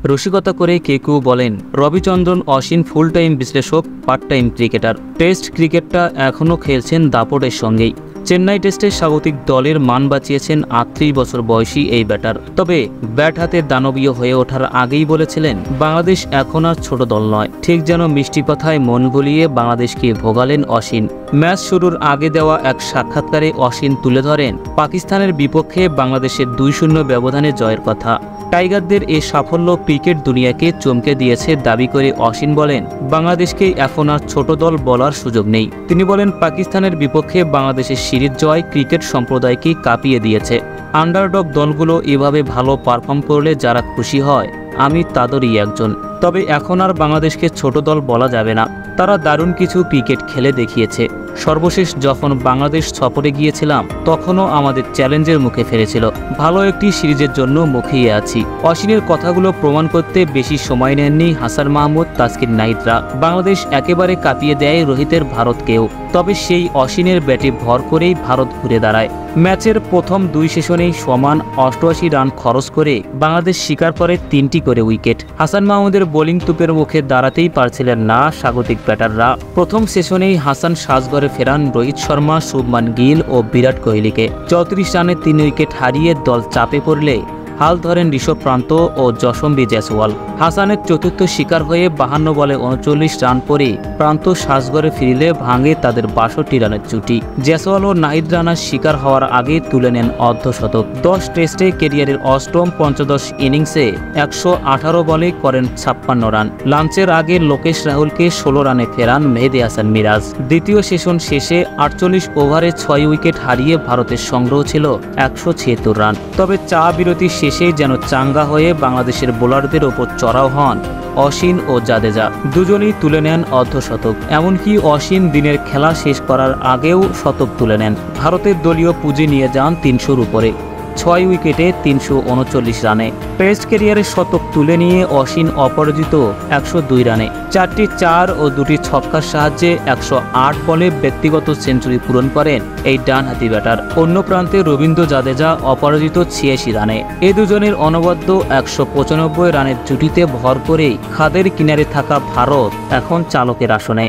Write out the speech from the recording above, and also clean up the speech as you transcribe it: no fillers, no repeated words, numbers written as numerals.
রসিকতা করে কেউ বলেন রবিচন্দ্রন অশ্বিন ফুল টাইম বিশ্লেষক, পার্ট টাইম ক্রিকেটার। টেস্ট ক্রিকেটটা এখনও খেলছেন দাপটের সঙ্গেই। চেন্নাই টেস্টের স্বাগতিক দলের মান বাঁচিয়েছেন 38 বছর বয়সী এই ব্যাটার। তবে ব্যাট হাতে দানবীয় হয়ে ওঠার আগেই বলেছিলেন বাংলাদেশ এখন আর ছোট দল নয়। ঠিক যেন মিষ্টি কথায় মন গলিয়ে বাংলাদেশকে ভোগালেন অশ্বিন। ম্যাচ শুরুর আগে দেওয়া এক সাক্ষাৎকারে অশ্বিন তুলে ধরেন পাকিস্তানের বিপক্ষে বাংলাদেশের 2-0 ব্যবধানে জয়ের কথা। টাইগারদের এ সাফল্য ক্রিকেট দুনিয়াকে চমকে দিয়েছে দাবি করে অশ্বিন বলেন বাংলাদেশকে এখন আর ছোট দল বলার সুযোগ নেই। তিনি বলেন পাকিস্তানের বিপক্ষে বাংলাদেশের সিরিজ জয় ক্রিকেট সম্প্রদায়কে কাঁপিয়ে দিয়েছে। আন্ডারডগ দলগুলো এভাবে ভালো পারফর্ম করলে যারা খুশি হয় আমি তাদেরই একজন। তবে এখন আর বাংলাদেশকে ছোট দল বলা যাবে না। তারা দারুণ কিছু ক্রিকেট খেলে দেখিয়েছে। সর্বশেষ যখন বাংলাদেশ সফরে গিয়েছিলাম তখনও আমাদের চ্যালেঞ্জের মুখে ফেলেছিল। ভালো একটি সিরিজের জন্য মুখিয়ে আছি। অশ্বিনের কথাগুলো প্রমাণ করতে বেশি সময় নেননি হাসান মাহমুদ, তাসকিন নাহিদরা। বাংলাদেশ একেবারে কাঁপিয়ে দেয় রোহিতের ভারতকেও। তবে সেই অশ্বিনের ব্যাটে ভর করেই ভারত ঘুরে দাঁড়ায়। ম্যাচের প্রথম 2 সেশনেই সমান 88 রান খরচ করে বাংলাদেশ শিকার করে 3টি করে উইকেট। হাসান মাহমুদের বোলিং তুপের মুখে দাঁড়াতেই পারছিলেন না স্বাগতিক ব্যাটাররা। প্রথম সেশনেই হাসান সাজঘরে ফেরান রোহিত শর্মা, শুভমান গিল ও বিরাট কোহলিকে। 34 রানে 3 উইকেট হারিয়ে দল চাপে পড়লে হাল ধরেন ঋষভ পান্ত ও যশম্বী জয়সওয়াল। হাসানের চতুর্থ শিকার হয়ে 52 বলে 39 রান করে প্রান্ত সাজঘরে ফিরলে ভাঙে তাদের 62 রানের জুটি। জয়সওয়াল ও নাহিদ রানার শিকার হওয়ার আগে তুলে নেন অর্ধশতক। 10 টেস্টে ক্যারিয়ারের অষ্টম পঞ্চদশ ইনিংসে 118 বলে করেন 56 রান। লাঞ্চের আগে লোকেশ রাহুলকে 16 রানে ফেরান মেহেদী হাসান মিরাজ। দ্বিতীয় সেশন শেষে 48 ওভারে 6 উইকেট হারিয়ে ভারতের সংগ্রহ ছিল 176 রান। তবে চা বিরতি শেষে যেন চাঙ্গা হয়ে বাংলাদেশের বোলারদের ওপর চড়াও হন অশ্বিন ও জাদেজা। দুজনেই তুলে নেন অর্ধশতক। এমনকি অশ্বিন দিনের খেলা শেষ করার আগেও শতক তুলে নেন। ভারতের দলীয় পুঁজি নিয়ে যান 300-র উপরে। 6 উইকেটে 339 রানে টেস্ট ক্যারিয়ারের শতক তুলে নিয়ে অশ্বিন অপরাজিত 102 রানে। 4টি 4 ও 2টি ছক্কার সাহায্যে 108 বলে ব্যক্তিগত সেঞ্চুরি পূরণ করেন এই ডানহাতি ব্যাটার। অন্য প্রান্তে রবীন্দ্র জাদেজা অপরাজিত 86 রানে। এ দুজনের অনবদ্য 195 রানের জুটিতে ভর করেই খাদের কিনারে থাকা ভারত এখন চালকের আসনে।